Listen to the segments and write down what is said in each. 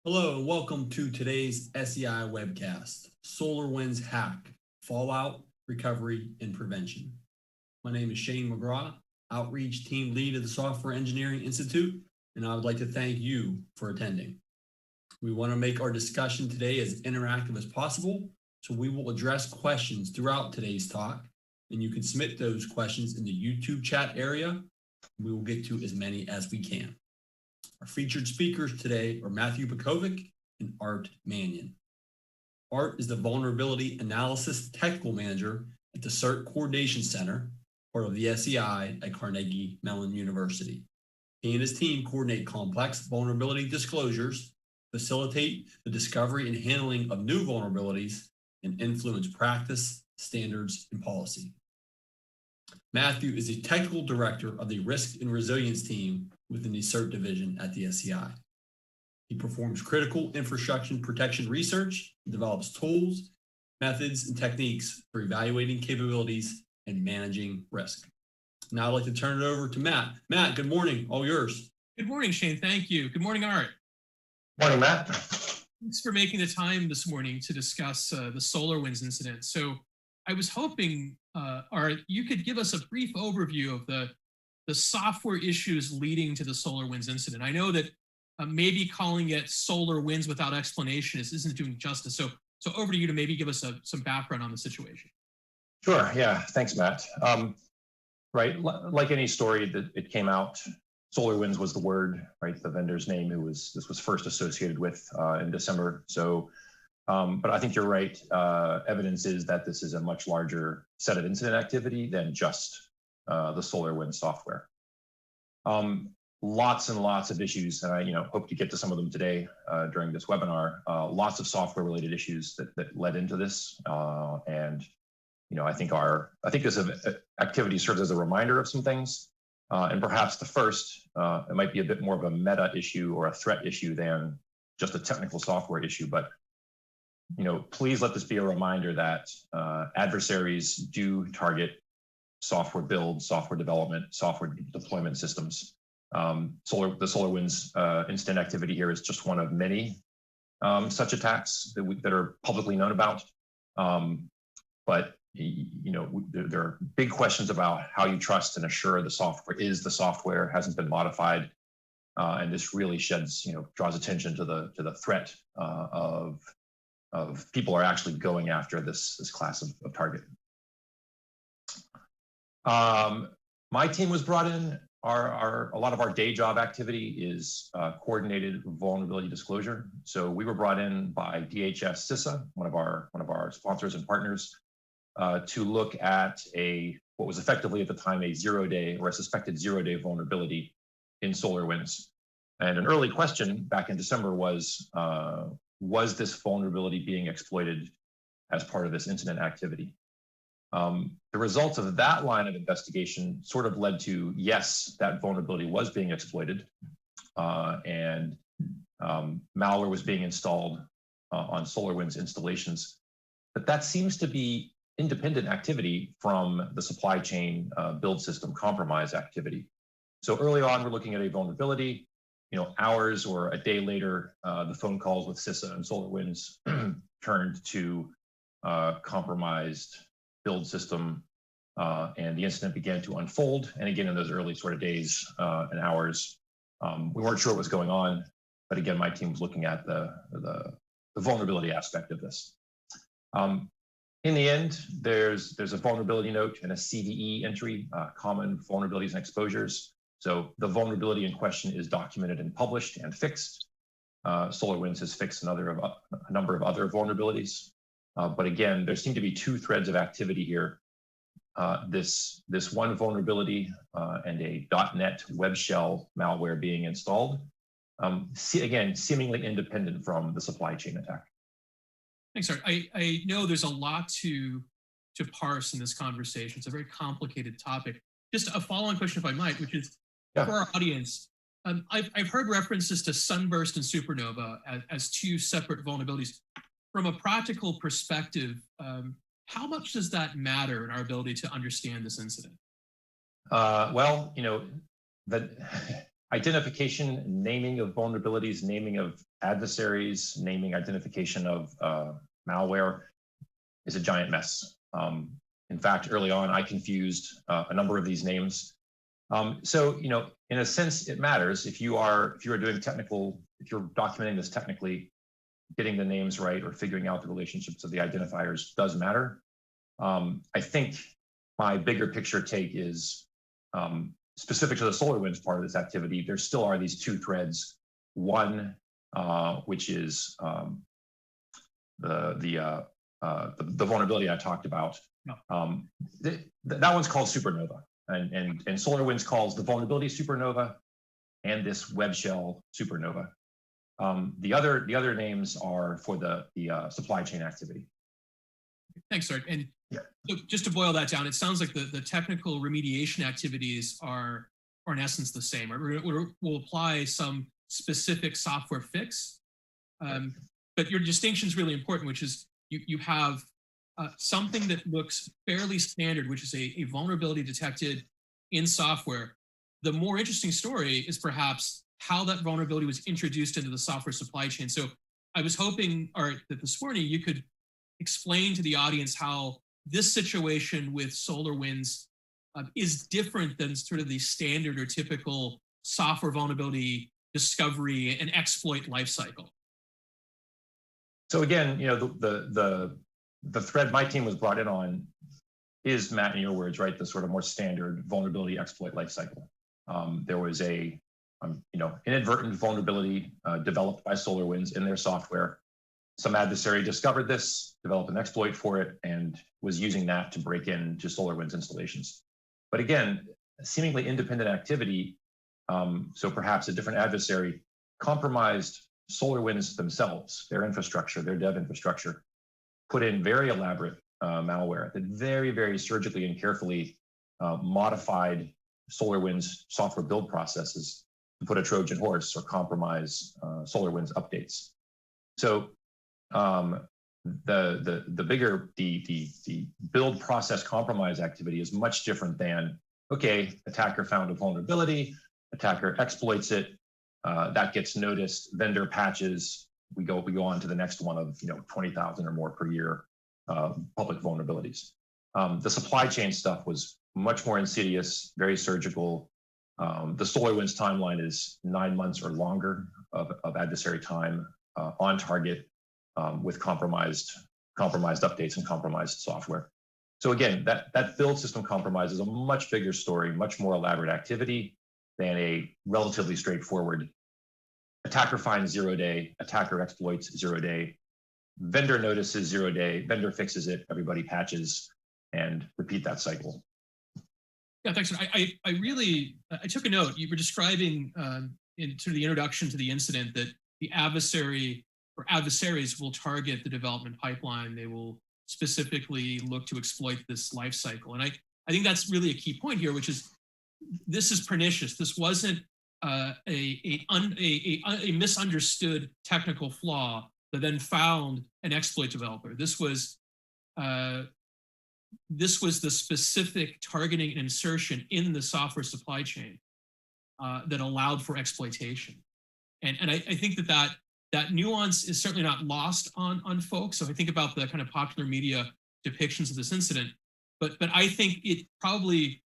Hello and welcome to today's SEI webcast, SolarWinds Hack, Fallout, Recovery, and Prevention. My name is Shane McGraw, Outreach Team Lead of the Software Engineering Institute, and I would like to thank you for attending. We want to make our discussion today as interactive as possible, so we will address questions throughout today's talk, and you can submit those questions in the YouTube chat area. We will get to as many as we can. Our featured speakers today are Matthew Butkovic and Art Manion. Art is the Vulnerability Analysis Technical Manager at the CERT Coordination Center, part of the SEI at Carnegie Mellon University. He and his team coordinate complex vulnerability disclosures, facilitate the discovery and handling of new vulnerabilities, and influence practice, standards, and policy. Matthew is the Technical Director of the Risk and Resilience Team within the CERT division at the SEI. He performs critical infrastructure protection research, develops tools, methods, and techniques for evaluating capabilities and managing risk. Now I'd like to turn it over to Matt. Matt, good morning, all yours. Good morning, Shane, thank you. Good morning, Art. Morning, Matt. Thanks for making the time this morning to discuss the SolarWinds incident. So I was hoping, Art, you could give us a brief overview of the software issues leading to the SolarWinds incident. I know that maybe calling it SolarWinds without explanation isn't doing justice. So over to you to maybe give us some background on the situation. Sure, yeah, thanks, Matt. Right, like any story that it came out, SolarWinds was the word, right, the vendor's name this was first associated with in December. So, but I think you're right. Evidence is that this is a much larger set of incident activity than just the SolarWinds software. Lots and lots of issues, and I hope to get to some of them today during this webinar. Lots of software-related issues that led into this, and I think this activity serves as a reminder of some things, and perhaps the first, it might be a bit more of a meta issue or a threat issue than just a technical software issue, but please let this be a reminder that adversaries do target software build, software development, software deployment systems. The SolarWinds incident activity here is just one of many such attacks that are publicly known about. But there are big questions about how you trust and assure the software hasn't been modified, and this really draws attention to the threat of people are actually going after this class of target. My team was brought in. A lot of our day job activity is coordinated vulnerability disclosure. So we were brought in by DHS CISA, one of our sponsors and partners, to look at what was effectively at the time a zero-day or a suspected zero-day vulnerability in SolarWinds. And an early question back in December was this vulnerability being exploited as part of this incident activity? The results of that line of investigation sort of led to, yes, that vulnerability was being exploited, and malware was being installed on SolarWinds installations. But that seems to be independent activity from the supply chain build system compromise activity. So early on, we're looking at a vulnerability. Hours or a day later, the phone calls with CISA and SolarWinds turned to compromised build system, and the incident began to unfold. And again, in those early sort of days and hours, we weren't sure what was going on. But again, my team was looking at the vulnerability aspect of this. In the end, there's a vulnerability note and a CVE entry, common vulnerabilities and exposures. So the vulnerability in question is documented and published and fixed. SolarWinds has fixed a number of other vulnerabilities. But again, there seem to be two threads of activity here. This one vulnerability and a .NET web shell malware being installed, again, seemingly independent from the supply chain attack. Thanks, Art. I know there's a lot to parse in this conversation. It's a very complicated topic. Just a follow-on question, if I might, which is for our audience. I've heard references to Sunburst and Supernova as two separate vulnerabilities. From a practical perspective, how much does that matter in our ability to understand this incident? Well, identification, naming of vulnerabilities, naming of adversaries, naming identification of malware is a giant mess. In fact, early on, I confused a number of these names. So, in a sense, it matters if you are doing technical, if you're documenting this technically, getting the names right or figuring out the relationships of the identifiers does matter. I think my bigger picture take is specific to the SolarWinds part of this activity. There still are these two threads. One, which is the vulnerability I talked about. That one's called Supernova, and SolarWinds calls the vulnerability Supernova and this web shell Supernova. The other names are for the supply chain activity. Thanks, Art. And so just to boil that down, it sounds like the technical remediation activities are in essence the same. Right? We'll apply some specific software fix, but your distinction is really important, which is you have something that looks fairly standard, which is a vulnerability detected in software. The more interesting story is perhaps how that vulnerability was introduced into the software supply chain. So I was hoping, Art, that this morning you could explain to the audience how this situation with SolarWinds is different than sort of the standard or typical software vulnerability discovery and exploit lifecycle. So again, the thread my team was brought in on is, Matt, in your words, right, the sort of more standard vulnerability exploit lifecycle. There was a inadvertent vulnerability developed by SolarWinds in their software. Some adversary discovered this, developed an exploit for it, and was using that to break into SolarWinds installations. But again, seemingly independent activity, so perhaps a different adversary, compromised SolarWinds themselves, their infrastructure, their dev infrastructure, put in very elaborate malware that very, very surgically and carefully modified SolarWinds software build processes to put a Trojan horse or compromise SolarWinds updates. So the bigger the build process compromise activity is much different than, okay, attacker found a vulnerability, attacker exploits it, that gets noticed, vendor patches, we go on to the next one of 20,000 or more per year public vulnerabilities. The supply chain stuff was much more insidious, very surgical. The SolarWinds timeline is 9 months or longer of adversary time on target with compromised updates and compromised software. So again, that build system compromise is a much bigger story, much more elaborate activity than a relatively straightforward attacker finds 0 day, attacker exploits 0 day, vendor notices 0 day, vendor fixes it, everybody patches, and repeat that cycle. Yeah, thanks. I took a note. You were describing in sort of the introduction to the incident that the adversary or adversaries will target the development pipeline. They will specifically look to exploit this life cycle. And I think that's really a key point here, which is this is pernicious. This wasn't a misunderstood technical flaw that then found an exploit developer. This was the specific targeting and insertion in the software supply chain that allowed for exploitation. And I think that nuance is certainly not lost on folks. So I think about the kind of popular media depictions of this incident, but I think it probably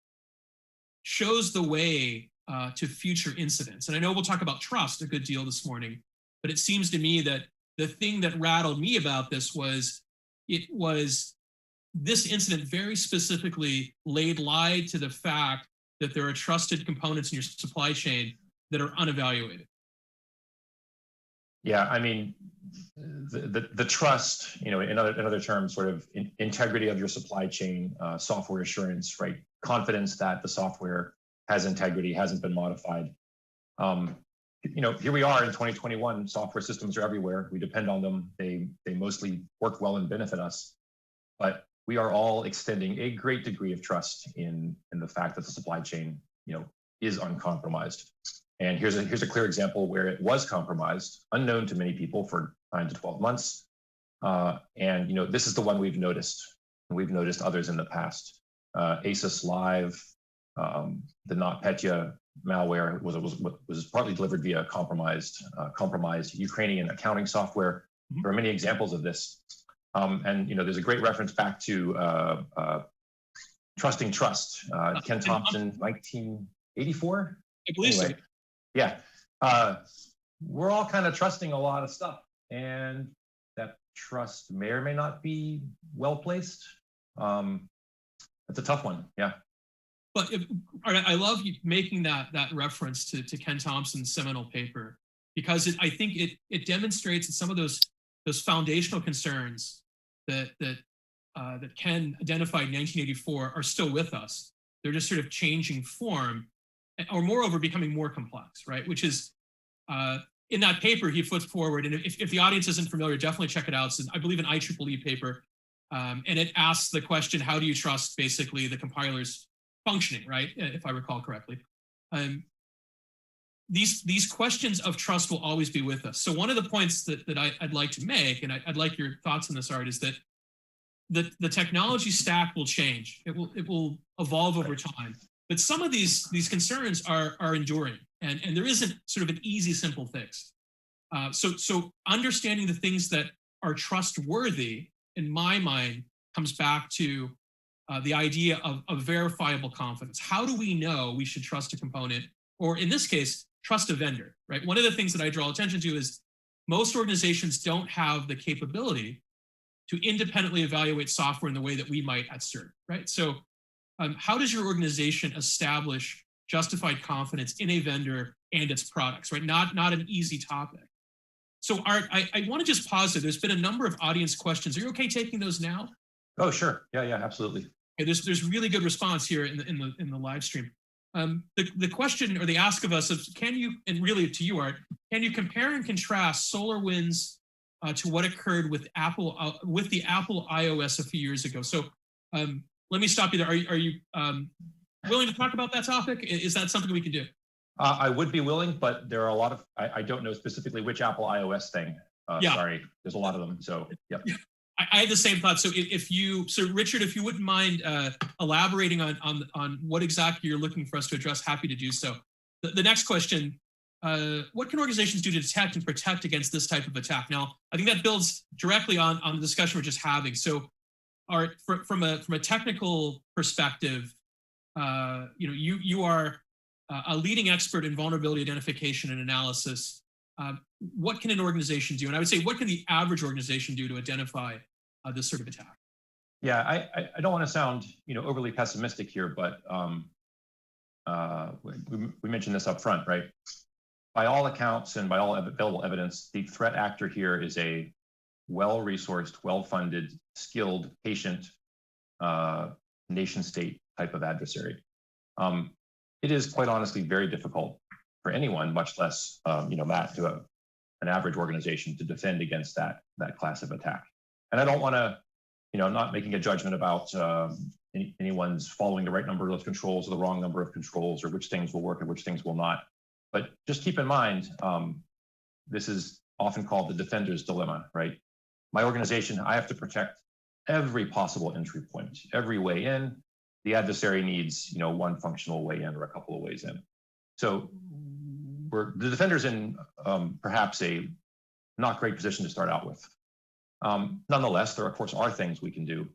shows the way to future incidents. And I know we'll talk about trust a good deal this morning, but it seems to me that the thing that rattled me about this was this incident very specifically laid lied to the fact that there are trusted components in your supply chain that are unevaluated. Yeah, I mean, the trust, in other terms, sort of integrity of your supply chain, software assurance, right? Confidence that the software has integrity, hasn't been modified. Here we are in 2021, software systems are everywhere. We depend on them. They mostly work well and benefit us. But we are all extending a great degree of trust in the fact that the supply chain, is uncompromised. And here's a clear example where it was compromised, unknown to many people for 9 to 12 months. And this is the one we've noticed, and we've noticed others in the past. ASUS Live, the NotPetya malware was partly delivered via compromised Ukrainian accounting software. There are many examples of this. And there's a great reference back to Trusting Trust, Ken Thompson, 1984. I believe anyway, so. Yeah. We're all kind of trusting a lot of stuff, and that trust may or may not be well placed. It's a tough one. Yeah. But I love you making that reference to Ken Thompson's seminal paper, because I think it demonstrates that some of those foundational concerns that Ken identified in 1984 are still with us. They're just sort of changing form, or moreover becoming more complex, right? Which is in that paper he puts forward, and if the audience isn't familiar, definitely check it out. It's, I believe, an IEEE paper, and it asks the question, how do you trust basically the compiler's functioning, right? If I recall correctly. These questions of trust will always be with us. So one of the points that I'd like to make, and I'd like your thoughts on this, Art, is that the technology stack will change. It will evolve over time. But some of these concerns are enduring, and there isn't sort of an easy, simple fix. So understanding the things that are trustworthy, in my mind, comes back to the idea of verifiable confidence. How do we know we should trust a component, or in this case, trust a vendor, right? One of the things that I draw attention to is most organizations don't have the capability to independently evaluate software in the way that we might at CERT, right? So how does your organization establish justified confidence in a vendor and its products, right? Not an easy topic. So Art, I want to just pause there. There's been a number of audience questions. Are you okay taking those now? Oh, sure. Yeah, absolutely. Okay, there's really good response here in the live stream. The question, or the ask of us, is can you, and really to you, Art, can you compare and contrast SolarWinds to what occurred with Apple with the Apple iOS a few years ago? So let me stop you there. Are you willing to talk about that topic? Is that something we can do? I would be willing, but there are a lot of, I don't know specifically which Apple iOS thing. Yeah. Sorry, there's a lot of them. So, yep. I had the same thought. So Richard, if you wouldn't mind elaborating on what exactly you're looking for us to address, happy to do so. The next question, what can organizations do to detect and protect against this type of attack? Now, I think that builds directly on the discussion we're just having. So Art, from a technical perspective, you are a leading expert in vulnerability identification and analysis. What can an organization do? And I would say, what can the average organization do to identify this sort of attack? Yeah, I don't want to sound overly pessimistic here, but we mentioned this up front, right? By all accounts and by all available evidence, the threat actor here is a well-resourced, well-funded, skilled, patient, nation-state type of adversary. It is quite honestly very difficult for anyone, much less Matt, to an average organization to defend against that class of attack. And I don't want to, I'm not making a judgment about anyone's following the right number of those controls or the wrong number of controls, or which things will work and which things will not. But just keep in mind, this is often called the defender's dilemma, right? My organization, I have to protect every possible entry point, every way in. The adversary needs, one functional way in or a couple of ways in. So the defender's in perhaps a not great position to start out with. Nonetheless, there of course are things we can do.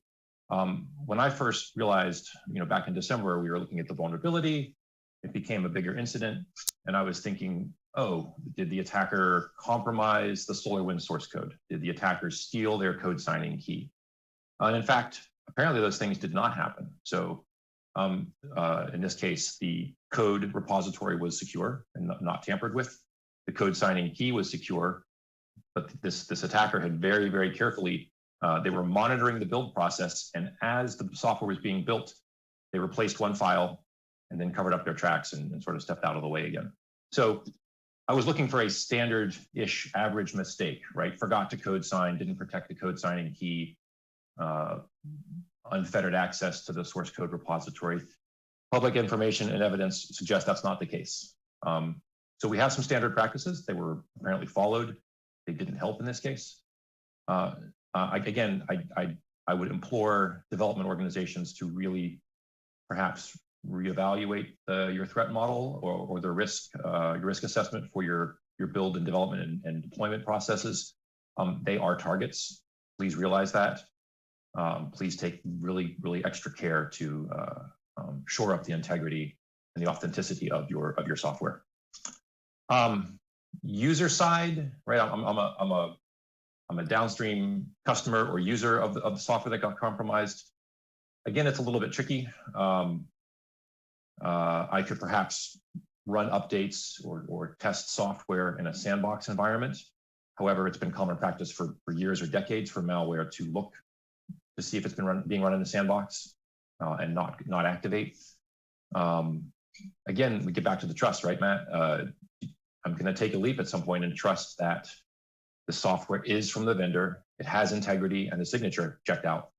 When I first realized, back in December, we were looking at the vulnerability, it became a bigger incident, and I was thinking, oh, did the attacker compromise the SolarWinds source code? Did the attacker steal their code signing key? And in fact, apparently those things did not happen. So in this case, the code repository was secure and not tampered with. The code signing key was secure, but this attacker had very, very carefully, they were monitoring the build process, and as the software was being built, they replaced one file and then covered up their tracks and sort of stepped out of the way again. So I was looking for a standard-ish average mistake, right? Forgot to code sign, didn't protect the code signing key, unfettered access to the source code repository. Public information and evidence suggest that's not the case. So we have some standard practices. They were apparently followed. They didn't help in this case. Again, I would implore development organizations to really perhaps reevaluate your threat model or the risk, your risk assessment for your build and development and deployment processes. They are targets. Please realize that. Please take really extra care to shore up the integrity and the authenticity of your software. User side, right? I'm a downstream customer or user of the software that got compromised. Again, it's a little bit tricky. I could perhaps run updates or test software in a sandbox environment. However, it's been common practice for years or decades for malware to look to see if it's been being run in a sandbox and not activate. Again, we get back to the trust, right, Matt? I'm going to take a leap at some point and trust that the software is from the vendor, it has integrity, and the signature checked out.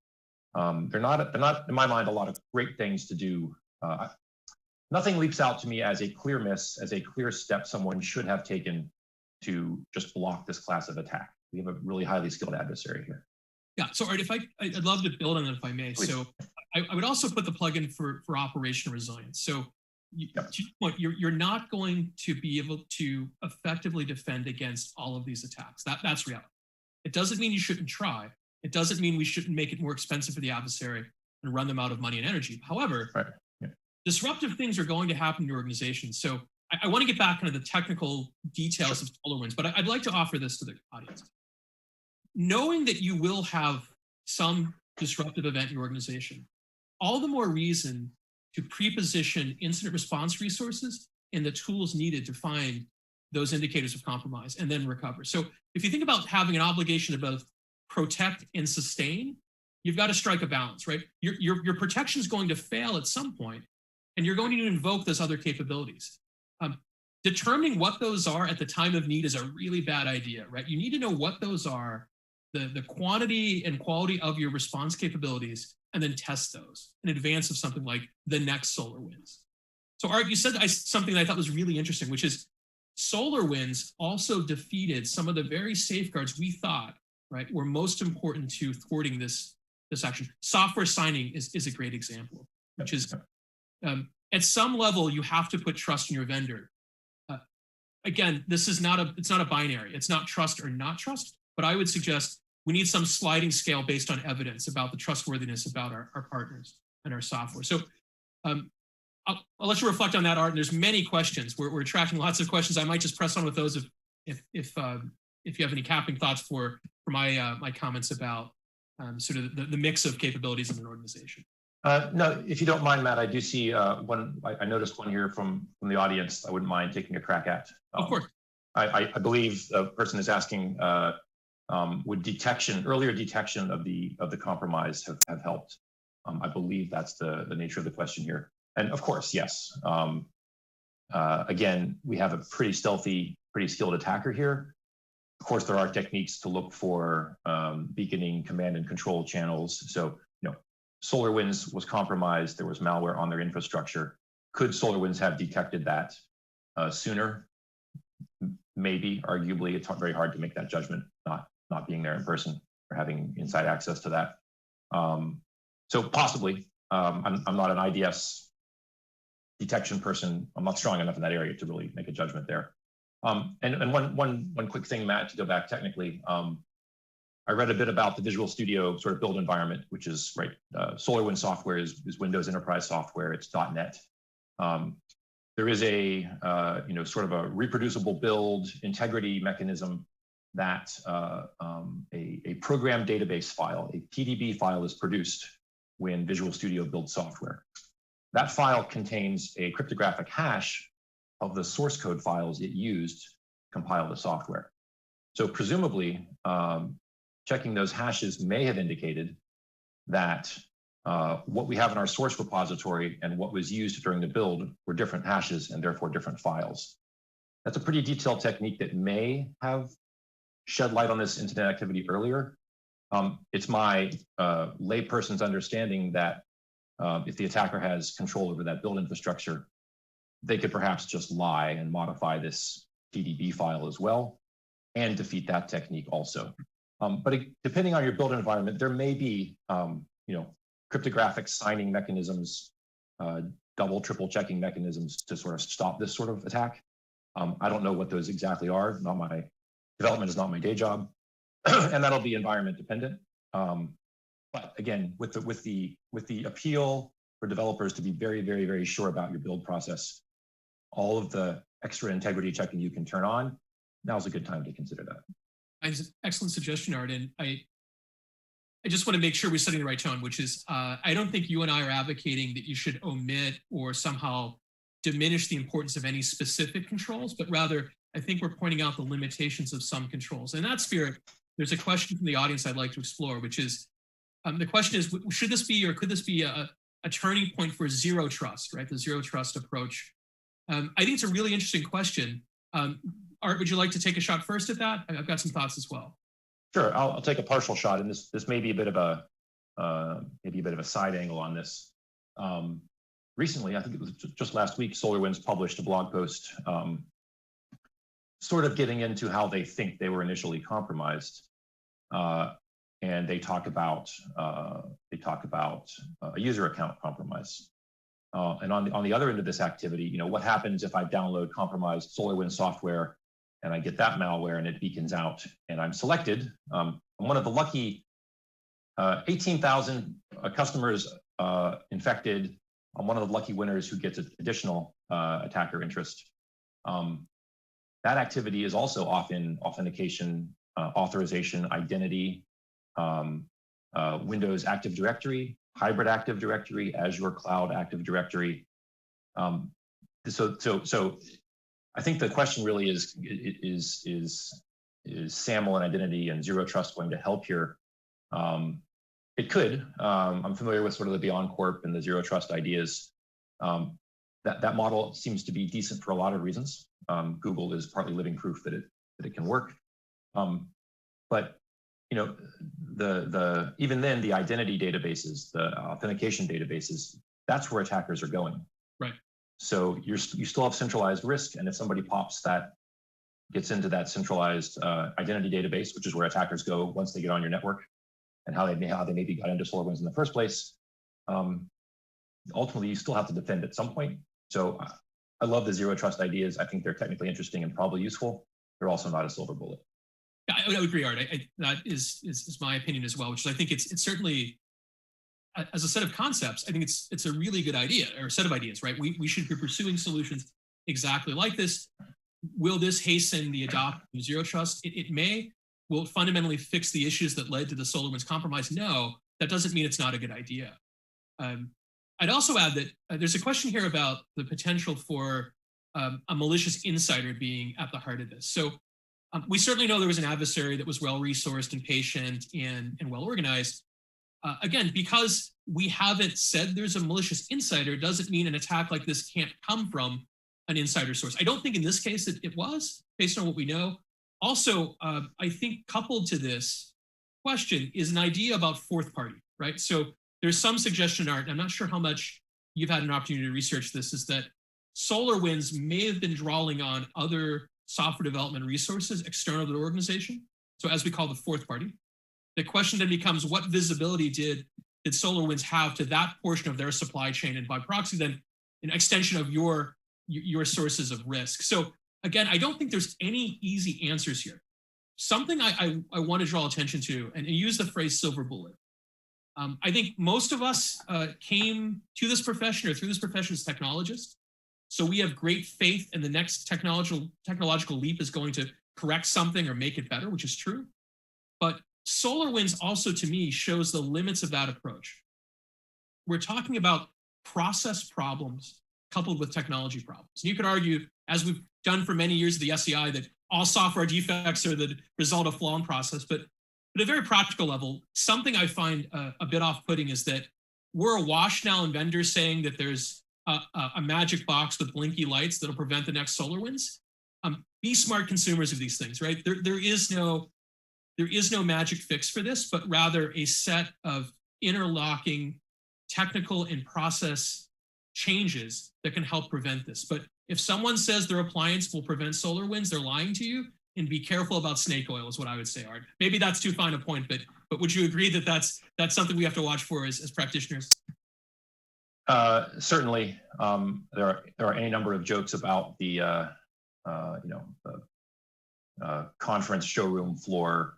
They're not, in my mind, a lot of great things to do. Nothing leaps out to me as a clear miss, as a clear step someone should have taken to just block this class of attack. We have a really highly skilled adversary here. Yeah, so Art, I'd love to build on that if I may. Please. So I would also put the plug-in for operational resilience. So you're not going to be able to effectively defend against all of these attacks. That's reality. It doesn't mean you shouldn't try. It doesn't mean we shouldn't make it more expensive for the adversary and run them out of money and energy. However, disruptive things are going to happen in your organization. So I want to get back into the technical details of SolarWinds, but I'd like to offer this to the audience. Knowing that you will have some disruptive event in your organization, all the more reason to pre-position incident response resources and the tools needed to find those indicators of compromise and then recover. So if you think about having an obligation to both protect and sustain, you've got to strike a balance, right? Your protection is going to fail at some point, and you're going to invoke those other capabilities. Determining what those are at the time of need is a really bad idea, right? You need to know what those are, the quantity and quality of your response capabilities, and then test those in advance of something like the next SolarWinds. So Art, you said something that I thought was really interesting, which is SolarWinds also defeated some of the very safeguards we thought, right, were most important to thwarting this action. Software signing is a great example, which is at some level you have to put trust in your vendor. Again, it's not a binary. It's not trust or not trust, but I would suggest we need some sliding scale based on evidence about the trustworthiness about our partners and our software. So I'll let you reflect on that, Art. And there's many questions. We're tracking lots of questions. I might just press on with those if you have any capping thoughts for my comments about sort of the mix of capabilities in an organization. No, if you don't mind, Matt, I do see one. I noticed one here from the audience. I wouldn't mind taking a crack at. Of course. I believe the person is asking, would earlier detection of the compromise have helped? I believe that's the nature of the question here. And of course, yes. Again, we have a pretty stealthy, pretty skilled attacker here. Of course, there are techniques to look for beaconing command and control channels. So, SolarWinds was compromised. There was malware on their infrastructure. Could SolarWinds have detected that sooner? Maybe, arguably, it's very hard to make that judgment, not being there in person or having inside access to that. So possibly, I'm not an IDS detection person. I'm not strong enough in that area to really make a judgment there. And one quick thing, Matt, to go back technically. I read a bit about the Visual Studio sort of build environment, which is right. SolarWinds software is Windows Enterprise software. It's .NET. There is a sort of a reproducible build integrity mechanism that a program database file, a PDB file, is produced when Visual Studio builds software. That file contains a cryptographic hash of the source code files it used to compile the software. So presumably, checking those hashes may have indicated that what we have in our source repository and what was used during the build were different hashes and therefore different files. That's a pretty detailed technique that may have shed light on this incident activity earlier. It's my layperson's understanding that if the attacker has control over that build infrastructure, they could perhaps just lie and modify this PDB file as well and defeat that technique also. But depending on your build environment, there may be cryptographic signing mechanisms double, triple checking mechanisms to sort of stop this sort of attack. I don't know what those exactly are. Development is not my day job, and that'll be environment dependent. But again, with the appeal for developers to be very, very, very sure about your build process, all of the extra integrity checking you can turn on, now's a good time to consider that. Excellent suggestion, Art. And I just want to make sure we're setting the right tone, which is I don't think you and I are advocating that you should omit or somehow diminish the importance of any specific controls, but rather I think we're pointing out the limitations of some controls. In that spirit, there's a question from the audience I'd like to explore, which is, the question is, should this be or could this be a turning point for zero trust, right? The zero trust approach. I think it's a really interesting question. Art, would you like to take a shot first at that? I've got some thoughts as well. Sure, I'll take a partial shot, and this may be a bit of a side angle on this. Recently, I think it was just last week, SolarWinds published a blog post, sort of getting into how they think they were initially compromised, and they talk about a user account compromise. And on the other end of this activity, what happens if I download compromised SolarWinds software and I get that malware and it beacons out and I'm selected? I'm one of the lucky 18,000 customers infected. I'm one of the lucky winners who gets additional attacker interest. That activity is also often authentication, authorization, identity, Windows Active Directory, hybrid Active Directory, Azure Cloud Active Directory. So I think the question really is SAML and identity and zero trust going to help here? It could. I'm familiar with sort of the BeyondCorp and the zero trust ideas. That model seems to be decent for a lot of reasons. Google is partly living proof that it can work. But even then, the identity databases, the authentication databases, that's where attackers are going. Right. So you still have centralized risk, and if somebody gets into that centralized identity database, which is where attackers go once they get on your network, and how they maybe got into SolarWinds in the first place, ultimately you still have to defend at some point. So I love the zero trust ideas. I think they're technically interesting and probably useful. They're also not a silver bullet. I would agree, Art. That is my opinion as well, which is I think it's certainly, as a set of concepts, I think it's a really good idea, or a set of ideas, right? We should be pursuing solutions exactly like this. Will this hasten the adoption of zero trust? It may. Will it fundamentally fix the issues that led to the SolarWinds compromise? No, that doesn't mean it's not a good idea. I'd also add that there's a question here about the potential for a malicious insider being at the heart of this. So we certainly know there was an adversary that was well-resourced and patient and well-organized. Again, because we haven't said there's a malicious insider doesn't mean an attack like this can't come from an insider source. I don't think in this case it was, based on what we know. Also, I think coupled to this question is an idea about fourth party, right? So there's some suggestion, Art, I'm not sure how much you've had an opportunity to research this, is that SolarWinds may have been drawing on other software development resources external to the organization. So as we call the fourth party, the question then becomes what visibility did SolarWinds have to that portion of their supply chain, and by proxy then an extension of your sources of risk. So again, I don't think there's any easy answers here. Something I want to draw attention to, and use the phrase silver bullet. I think most of us came to this profession or through this profession as technologists. So we have great faith in the next technological leap is going to correct something or make it better, which is true. But SolarWinds also, to me, shows the limits of that approach. We're talking about process problems coupled with technology problems. And you could argue, as we've done for many years at the SEI, that all software defects are the result of flaw in process. But at a very practical level, something I find a bit off-putting is that we're awash now in vendors saying that there's a magic box with blinky lights that'll prevent the next SolarWinds. Be smart consumers of these things, right? There is no magic fix for this, but rather a set of interlocking technical and process changes that can help prevent this. But if someone says their appliance will prevent SolarWinds, they're lying to you. And be careful about snake oil is what I would say, Art. Maybe that's too fine a point, but would you agree that that's something we have to watch for as practitioners? Certainly, there are any number of jokes about the conference showroom floor,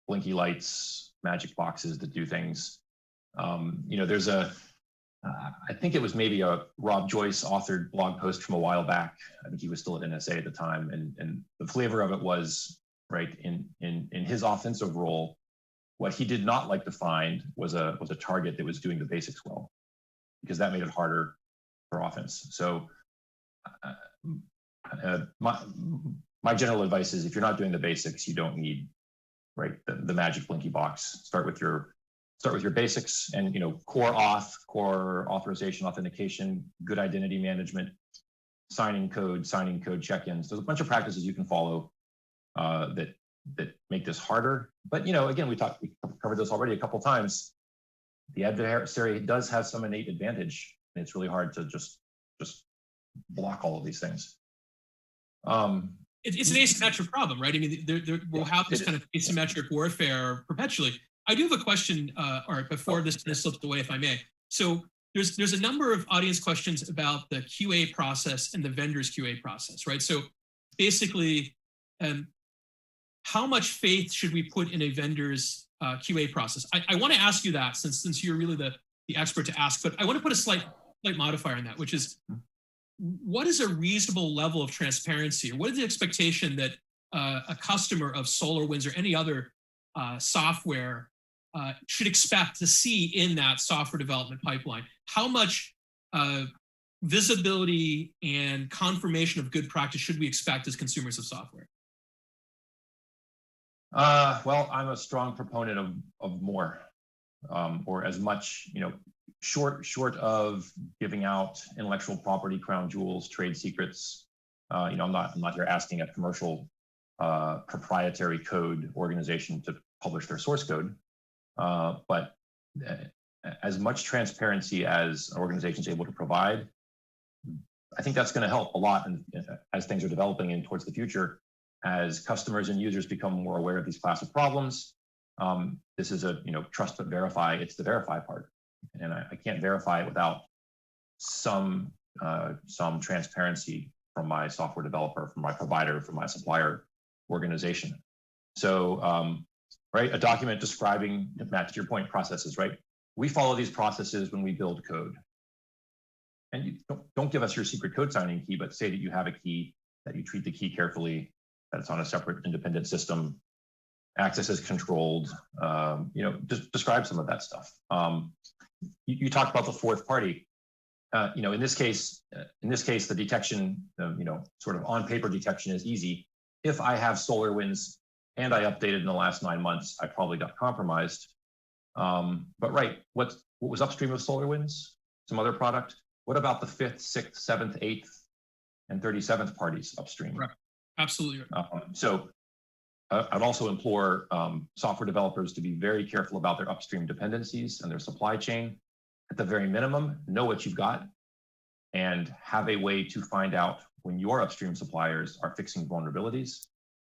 blinky lights, magic boxes that do things. There's I think it was maybe a Rob Joyce authored blog post from a while back. I think he was still at NSA at the time, and the flavor of it was, right, in his offensive role, what he did not like to find was a target that was doing the basics well, because that made it harder for offense. So my general advice is, if you're not doing the basics, you don't need, right, the magic blinky box. Start with your basics, and core auth, core authorization, authentication, good identity management, signing code check-ins. There's a bunch of practices you can follow that make this harder. But again, we covered this already a couple times. The adversary does have some innate advantage, and it's really hard to just block all of these things. It's an asymmetric problem, right? I mean, we'll have this kind of asymmetric warfare perpetually. I do have a question, Art, before this slips away, if I may. So there's a number of audience questions about the QA process and the vendor's QA process, right? So basically, how much faith should we put in a vendor's QA process? I want to ask you that, since you're really the expert to ask, but I want to put a slight modifier on that, which is, what is a reasonable level of transparency, or what is the expectation that a customer of SolarWinds or any other software should expect to see in that software development pipeline? How much visibility and confirmation of good practice should we expect as consumers of software? Well, I'm a strong proponent of more, or as much, short of giving out intellectual property, crown jewels, trade secrets. I'm not here asking a commercial proprietary code organization to publish their source code, but as much transparency as an organization is able to provide, I think that's going to help a lot as things are developing in towards the future. As customers and users become more aware of these class of problems, this is a trust but verify. It's the verify part, and I can't verify it without some transparency from my software developer, from my provider, from my supplier organization. So, right, a document describing, Matt, to your point, processes, right? We follow these processes when we build code, and you don't give us your secret code signing key, but say that you have a key, that you treat the key carefully, that it's on a separate independent system, access is controlled, just describe some of that stuff. You talked about the fourth party. In this case, the detection, sort of on paper detection is easy. If I have SolarWinds and I updated in the last 9 months, I probably got compromised. But right, what was upstream of SolarWinds? Some other product? What about the 5th, 6th, 7th, 8th, and 37th parties upstream? Right. Absolutely. So I'd also implore software developers to be very careful about their upstream dependencies and their supply chain. At the very minimum, know what you've got and have a way to find out when your upstream suppliers are fixing vulnerabilities,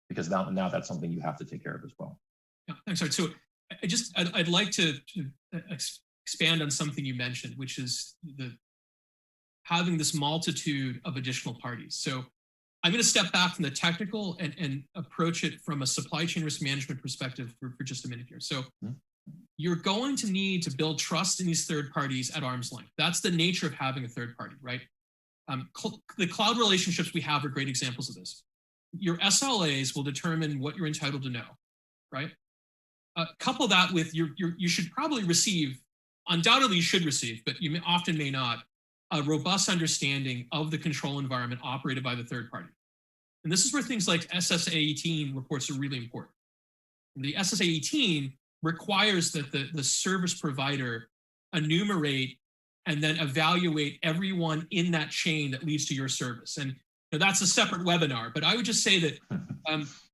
because now that's something you have to take care of as well. Yeah, thanks, Art. So I'd like to expand on something you mentioned, which is having this multitude of additional parties. So I'm going to step back from the technical and approach it from a supply chain risk management perspective for just a minute here. So you're going to need to build trust in these third parties at arm's length. That's the nature of having a third party, right? The cloud relationships we have are great examples of this. Your SLAs will determine what you're entitled to know, right? Couple that with you should probably receive, undoubtedly you should receive, but you often may not, a robust understanding of the control environment operated by the third party. And this is where things like SSA18 reports are really important. The SSA18 requires that the service provider enumerate and then evaluate everyone in that chain that leads to your service. And that's a separate webinar, but I would just say that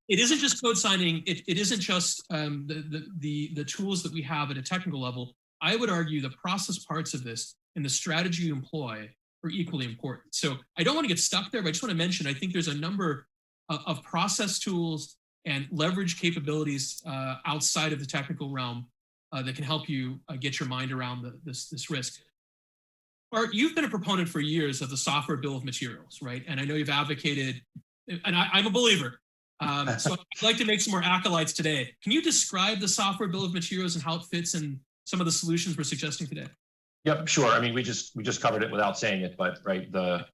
it isn't just code signing. It isn't just the tools that we have at a technical level. I would argue the process parts of this and the strategy you employ are equally important. So I don't want to get stuck there, but I just want to mention, I think there's a number of process tools and leverage capabilities outside of the technical realm that can help you get your mind around this risk. Art, you've been a proponent for years of the software bill of materials, right? And I know you've advocated, and I'm a believer. So I'd like to make some more acolytes today. Can you describe the software bill of materials and how it fits in some of the solutions we're suggesting today? Yep, sure. I mean, we just covered it without saying it, but right, the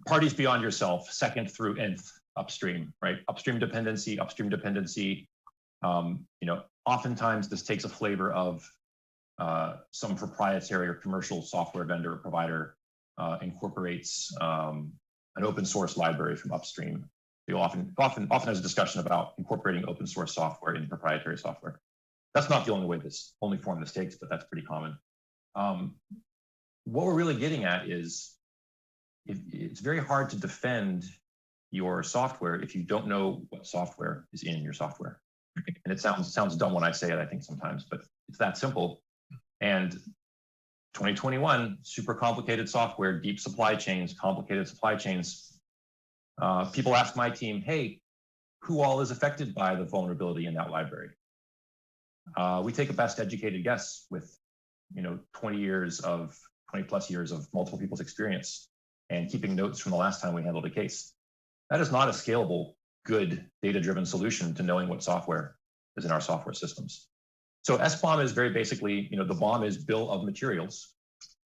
parties beyond yourself, second through nth upstream, right? Upstream dependency. Oftentimes this takes a flavor of some proprietary or commercial software vendor or provider incorporates an open source library from upstream. You often has a discussion about incorporating open source software in proprietary software. That's not the only form this takes, but that's pretty common. What we're really getting at is it's very hard to defend your software if you don't know what software is in your software. And it sounds dumb when I say it, I think sometimes, but it's that simple. And 2021, super complicated software, deep supply chains, complicated supply chains. People ask my team, hey, who all is affected by the vulnerability in that library? We take a best educated guess with 20 plus years of multiple people's experience and keeping notes from the last time we handled a case. That is not a scalable, good data-driven solution to knowing what software is in our software systems. So SBOM is very basically, the BOM is bill of materials,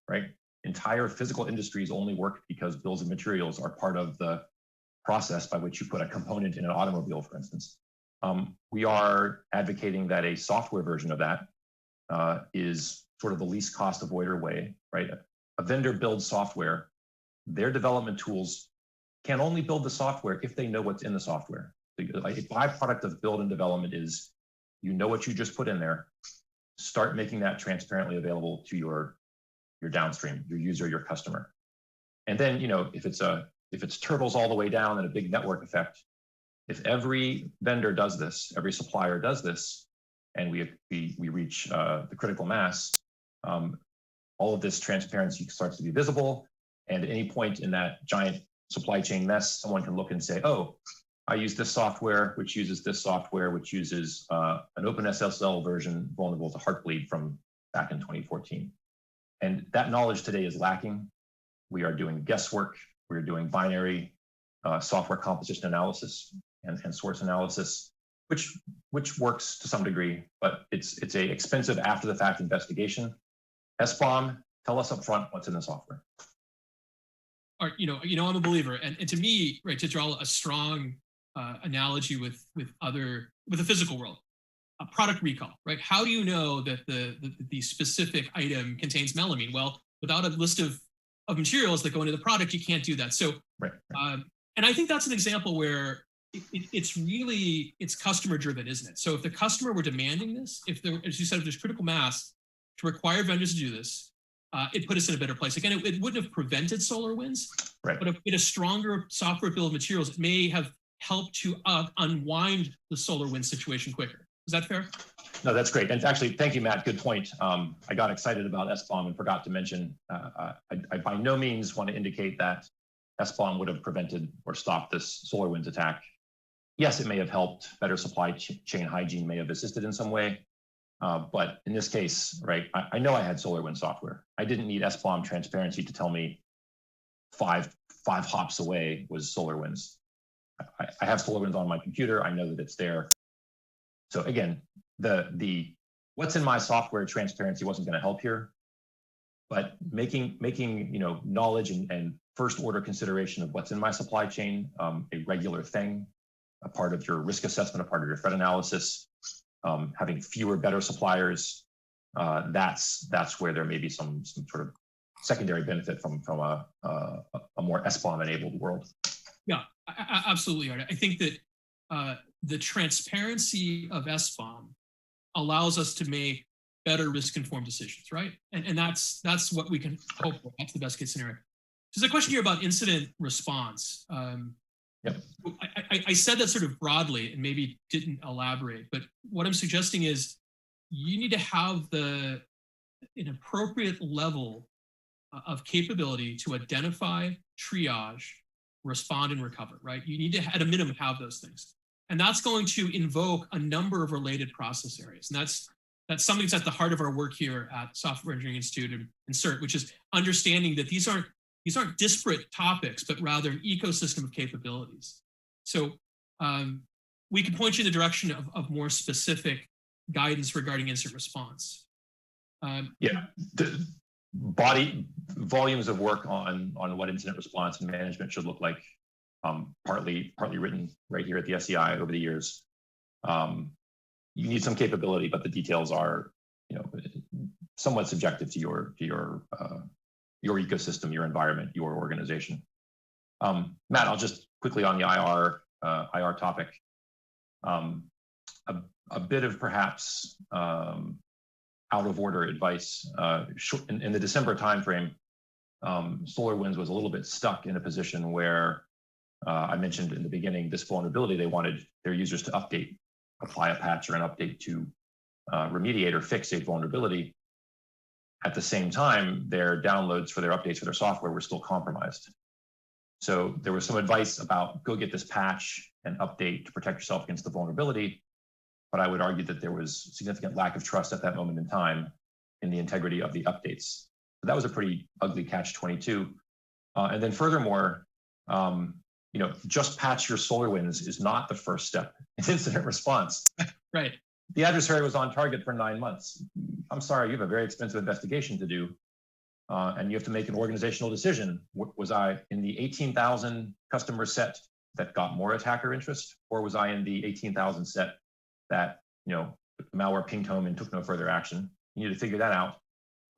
right? Entire physical industries only work because bills of materials are part of the process by which you put a component in an automobile, for instance. We are advocating that a software version of that is sort of the least cost avoider way, right? A vendor builds software, their development tools can only build the software if they know what's in the software. A byproduct of build and development is what you just put in there, start making that transparently available to your downstream, your user, your customer. And then, if it's turtles all the way down and a big network effect, if every vendor does this, every supplier does this, and we reach the critical mass, all of this transparency starts to be visible. And at any point in that giant supply chain mess, someone can look and say, oh, I use this software, which uses this software, which uses an OpenSSL version vulnerable to Heartbleed from back in 2014. And that knowledge today is lacking. We are doing guesswork. We're doing binary software composition analysis and source analysis, which works to some degree, but it's a expensive after the fact investigation. SBOM, tell us up front what's in the software. Or, I'm a believer, and to me, right, to draw a strong analogy with the physical world, a product recall, right? How do you know that the specific item contains melamine? Well, without a list of materials that go into the product, you can't do that. So, right. And I think that's an example where it's customer driven, isn't it? So if the customer were demanding this, as you said, if there's critical mass to require vendors to do this, it put us in a better place. Again, it wouldn't have prevented SolarWinds, right. But if it a stronger software bill of materials, it may have helped to unwind the SolarWinds situation quicker. Is that fair? No, that's great. And actually, thank you, Matt. Good point. I got excited about SBOM and forgot to mention, I by no means want to indicate that SBOM would have prevented or stopped this SolarWinds attack. Yes, it may have helped. Better supply chain hygiene may have assisted in some way. But in this case, right, I know I had SolarWinds software. I didn't need SBOM transparency to tell me five hops away was SolarWinds. I have SolarWinds on my computer. I know that it's there. So again, the what's in my software transparency wasn't going to help here, but making knowledge and first order consideration of what's in my supply chain a regular thing, a part of your risk assessment, a part of your threat analysis, having fewer, better suppliers, that's where there may be some sort of secondary benefit from a more SBOM enabled world. Yeah, absolutely. I think that the transparency of SBOM allows us to make better risk-informed decisions, right? And that's what we can hope for. That's the best case scenario. There's a question here about incident response. Yep. I said that sort of broadly and maybe didn't elaborate, but what I'm suggesting is you need to have an appropriate level of capability to identify, triage, respond, and recover, right? You need to, at a minimum, have those things. And that's going to invoke a number of related process areas. And that's that's something that's at the heart of our work here at Software Engineering Institute and CERT, which is understanding that these aren't disparate topics, but rather an ecosystem of capabilities. So we can point you in the direction of more specific guidance regarding incident response. The volumes of work on what incident response and management should look like, partly written right here at the SEI over the years. You need some capability, but the details are, somewhat subjective to your ecosystem, your environment, your organization. Matt, I'll just quickly on the IR topic. A bit of perhaps out of order advice. In the December timeframe, SolarWinds was a little bit stuck in a position where I mentioned in the beginning this vulnerability. They wanted their users to apply a patch or an update to remediate or fix a vulnerability. At the same time, their downloads for their updates for their software were still compromised. So there was some advice about go get this patch and update to protect yourself against the vulnerability. But I would argue that there was significant lack of trust at that moment in time in the integrity of the updates. So that was a pretty ugly catch-22. And then furthermore, just patch your SolarWinds is not the first step in incident response. Right. The adversary was on target for 9 months. I'm sorry, you have a very expensive investigation to do. And you have to make an organizational decision. Was I in the 18,000 customer set that got more attacker interest? Or was I in the 18,000 set that, malware pinged home and took no further action? You need to figure that out.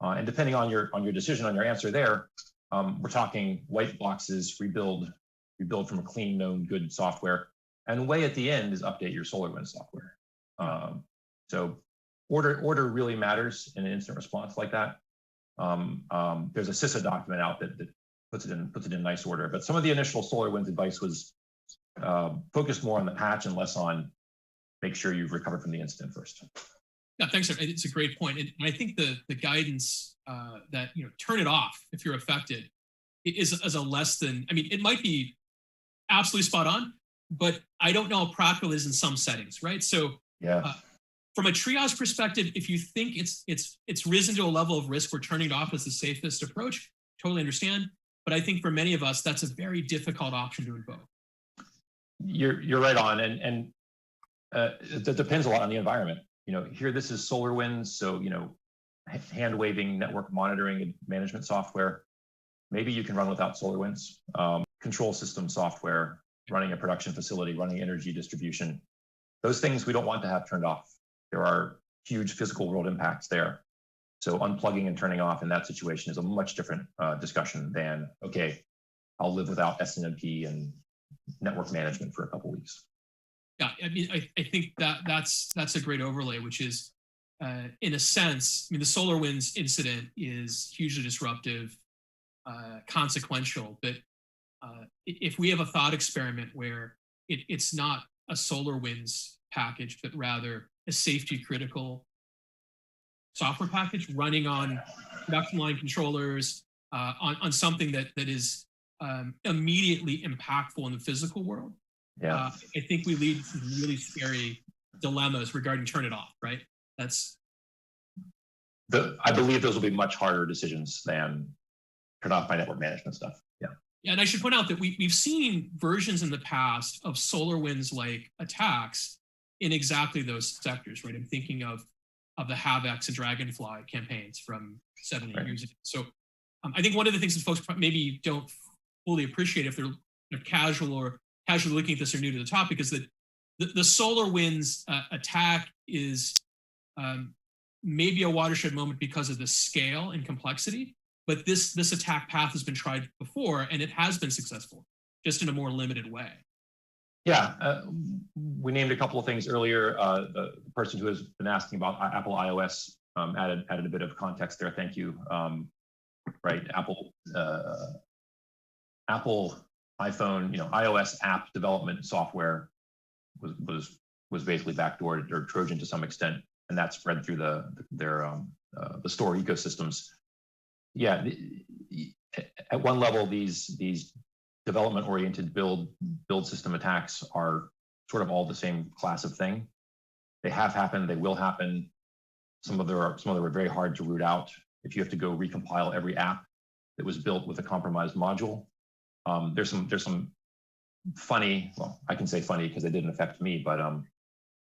And depending on your decision, on your answer there, we're talking white boxes, rebuild from a clean, known, good software. And way at the end is update your SolarWinds software. So order really matters in an incident response like that. There's a CISA document out that puts it in nice order. But some of the initial SolarWinds advice was focused more on the patch and less on make sure you've recovered from the incident first. Yeah, thanks. It's a great point. And I think the guidance that, turn it off if you're affected is a less than, it might be absolutely spot on, but I don't know how practical it is in some settings, right? So yeah. From a triage perspective, if you think it's risen to a level of risk where turning it off is the safest approach, totally understand. But I think for many of us, that's a very difficult option to invoke. You're right on, and it depends a lot on the environment. Here this is SolarWinds, so hand waving network monitoring and management software. Maybe you can run without SolarWinds. Control system software, running a production facility, running energy distribution. Those things we don't want to have turned off. There are huge physical world impacts there. So unplugging and turning off in that situation is a much different discussion than, okay, I'll live without SNMP and network management for a couple of weeks. Yeah, I think that's a great overlay, which is, in a sense, the SolarWinds incident is hugely disruptive, consequential. But if we have a thought experiment where it's not a SolarWinds package, but rather a safety critical software package running on production line controllers, on something that is immediately impactful in the physical world. Yeah. I think we lead to really scary dilemmas regarding turn it off, right? I believe those will be much harder decisions than turn off my network management stuff. Yeah. Yeah, and I should point out that we've seen versions in the past of SolarWinds-like attacks in exactly those sectors, right? I'm thinking of the Havocs and Dragonfly campaigns from 7 years ago. So I think one of the things that folks maybe don't fully appreciate if they're casually looking at this or new to the topic is that the SolarWinds attack is maybe a watershed moment because of the scale and complexity, but this attack path has been tried before and it has been successful, just in a more limited way. Yeah, we named a couple of things earlier. The person who has been asking about Apple iOS added a bit of context there. Thank you. Right, Apple iPhone, iOS app development software was basically backdoored or Trojan to some extent, and that spread through the store ecosystems. Yeah, at one level, these development-oriented build system attacks are sort of all the same class of thing. They have happened, they will happen. Some of them are very hard to root out. If you have to go recompile every app that was built with a compromised module, there's some funny, well, I can say funny because it didn't affect me, but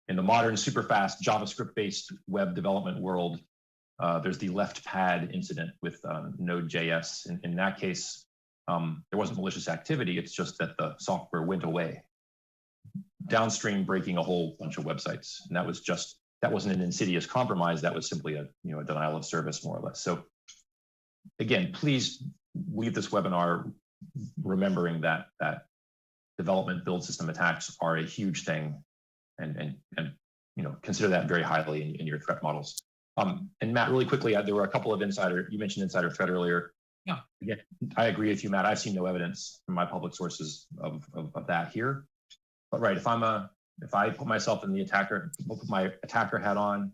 in the modern super fast JavaScript-based web development world, there's the left pad incident with Node.js. In that case, there wasn't malicious activity. It's just that the software went away, downstream breaking a whole bunch of websites. And that wasn't an insidious compromise. That was simply a denial of service, more or less. So again, please leave this webinar remembering that development build system attacks are a huge thing, and consider that very highly in your threat models. And Matt, really quickly, there were a couple of you mentioned insider threat earlier. Yeah. Again, I agree with you, Matt. I've seen no evidence from my public sources of that here. But right, if I put myself in put my attacker hat on,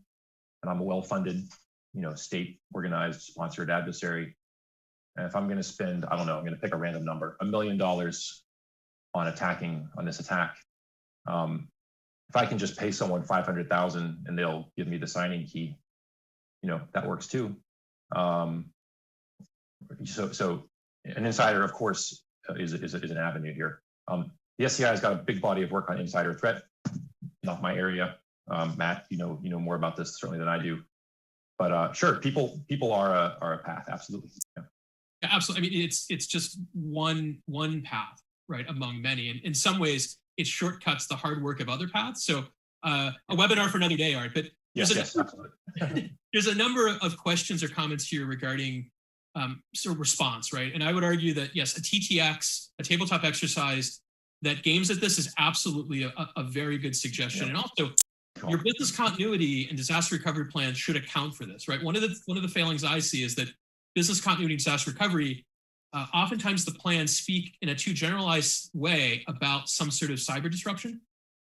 and I'm a well-funded, state organized, sponsored adversary, and if I'm going to spend, I don't know, I'm going to pick a random number, $1 million on this attack. If I can just pay someone $500,000 and they'll give me the signing key, that works too. So an insider, of course, is an avenue here. The SCI has got a big body of work on insider threat, not my area. Matt, you know more about this certainly than I do. But sure, people are a path, absolutely. Yeah. Yeah, absolutely. I mean, it's just one path, right, among many. And in some ways, it shortcuts the hard work of other paths. So a webinar for another day, Art. But yes, absolutely. There's a number of questions or comments here regarding sort of response, right? And I would argue that, yes, a TTX, a tabletop exercise that games at this is absolutely a very good suggestion. Yeah. And also, your business continuity and disaster recovery plans should account for this, right? One of the failings I see is that business continuity and disaster recovery, oftentimes the plans speak in a too generalized way about some sort of cyber disruption.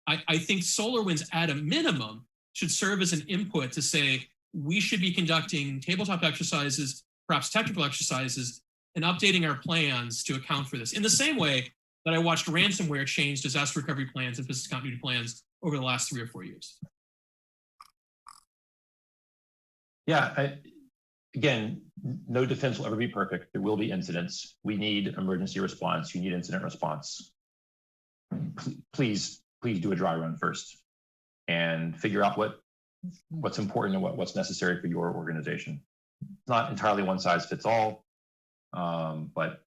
I think SolarWinds, at a minimum, should serve as an input to say, we should be conducting tabletop exercises, perhaps technical exercises, and updating our plans to account for this. In the same way that I watched ransomware change disaster recovery plans and business continuity plans over the last 3 or 4 years. Yeah, again, no defense will ever be perfect. There will be incidents. We need emergency response. You need incident response. Please do a dry run first and figure out what's important and what's necessary for your organization. It's not entirely one size fits all, but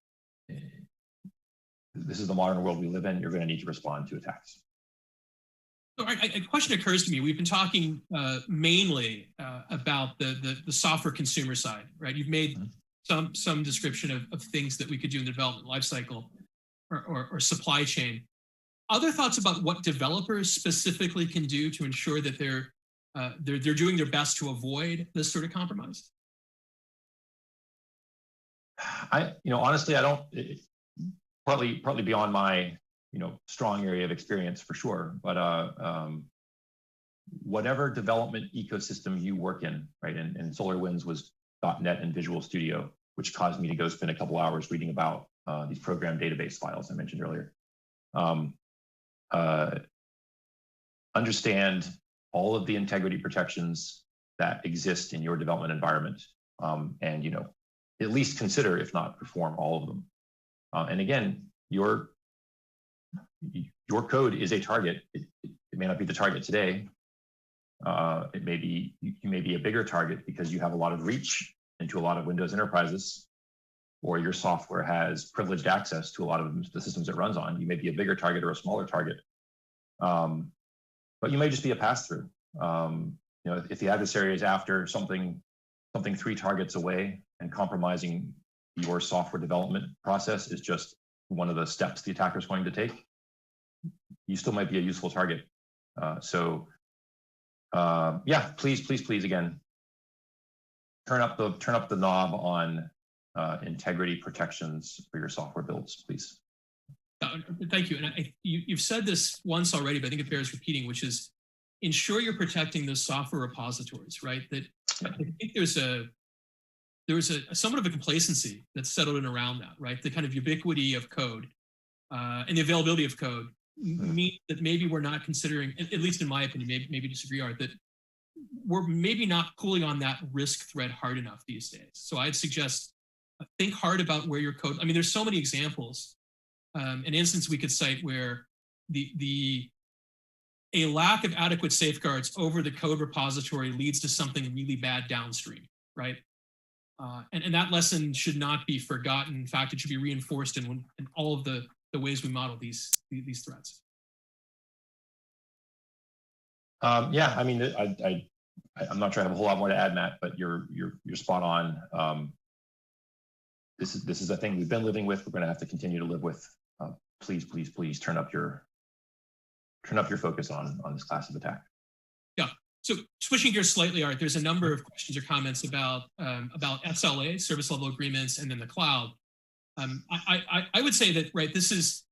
this is the modern world we live in. You're going to need to respond to attacks. So a question occurs to me. We've been talking mainly about the software consumer side, right? You've made some description of things that we could do in the development lifecycle or supply chain. Other thoughts about what developers specifically can do to ensure that they're doing their best to avoid this sort of compromise? Honestly, I don't. Partly beyond my strong area of experience for sure, but whatever development ecosystem you work in, right? And SolarWinds was .NET and Visual Studio, which caused me to go spend a couple hours reading about these program database files I mentioned earlier. Understand all of the integrity protections that exist in your development environment, and at least consider, if not perform, all of them. And again, your code is a target. It may not be the target today. It may be, you may be a bigger target because you have a lot of reach into a lot of Windows enterprises, or your software has privileged access to a lot of the systems it runs on. You may be a bigger target or a smaller target. But you may just be a pass-through. If the adversary is after something 3 targets away, and compromising your software development process is just one of the steps the attacker is going to take, you still might be a useful target. Yeah, please again, turn up the knob on integrity protections for your software builds, please. Thank you. And you've said this once already, but I think it bears repeating, which is ensure you're protecting those software repositories, right? That I think there was somewhat of a complacency that's settled in around that, right? The kind of ubiquity of code and the availability of code mean that maybe we're not considering, at least in my opinion, maybe disagree, Art, that we're maybe not pulling on that risk thread hard enough these days. So I'd suggest think hard about where your code. I mean, there's so many examples. An instance we could cite where a lack of adequate safeguards over the code repository leads to something really bad downstream, right? And that lesson should not be forgotten. In fact, it should be reinforced in all of the ways we model these threats. Yeah, I mean, I'm not sure I have a whole lot more to add, Matt, but you're spot on. This is a thing we've been living with. We're going to have to continue to live with. Please turn up your focus on this class of attack. Yeah. So switching gears slightly, Art, there's a number of questions or comments about SLA, service level agreements, and then the cloud. I would say that, right, this is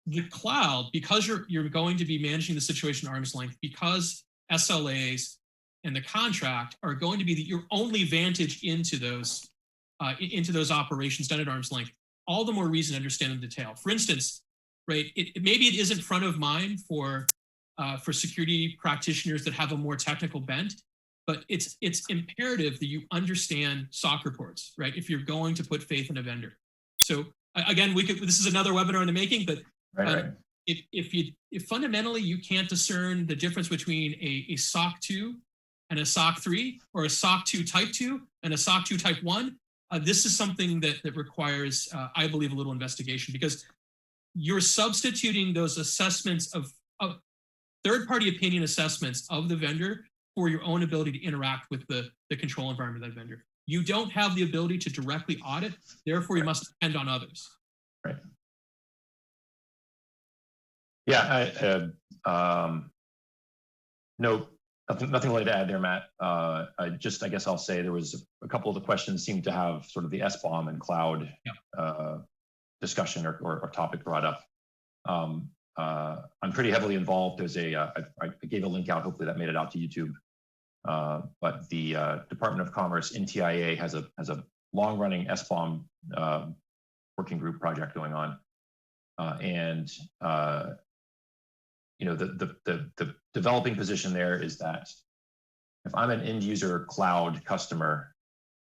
the cloud, because you're going to be managing the situation at arm's length, because SLAs and the contract are going to be your only vantage into those operations done at arm's length. All the more reason to understand in detail. For instance, right, maybe it isn't front of mind for security practitioners that have a more technical bent, but it's imperative that you understand SOC reports, right? If you're going to put faith in a vendor. So again, this is another webinar in the making, but right. If fundamentally you can't discern the difference between a SOC 2 and a SOC 3, or a SOC 2 type 2 and a SOC 2 type 1, this is something that requires, I believe, a little investigation, because you're substituting those assessments of third-party opinion assessments of the vendor for your own ability to interact with the control environment of that vendor. You don't have the ability to directly audit, therefore you must depend on others. Right. Yeah, no, nothing really to add there, Matt. I guess I'll say there was a couple of the questions seemed to have sort of the SBOM and cloud discussion or topic brought up. I'm pretty heavily involved. There's I gave a link out, hopefully that made it out to YouTube. But the Department of Commerce, NTIA, has a long-running SBOM working group project going on. You know, the developing position there is that if I'm an end user cloud customer,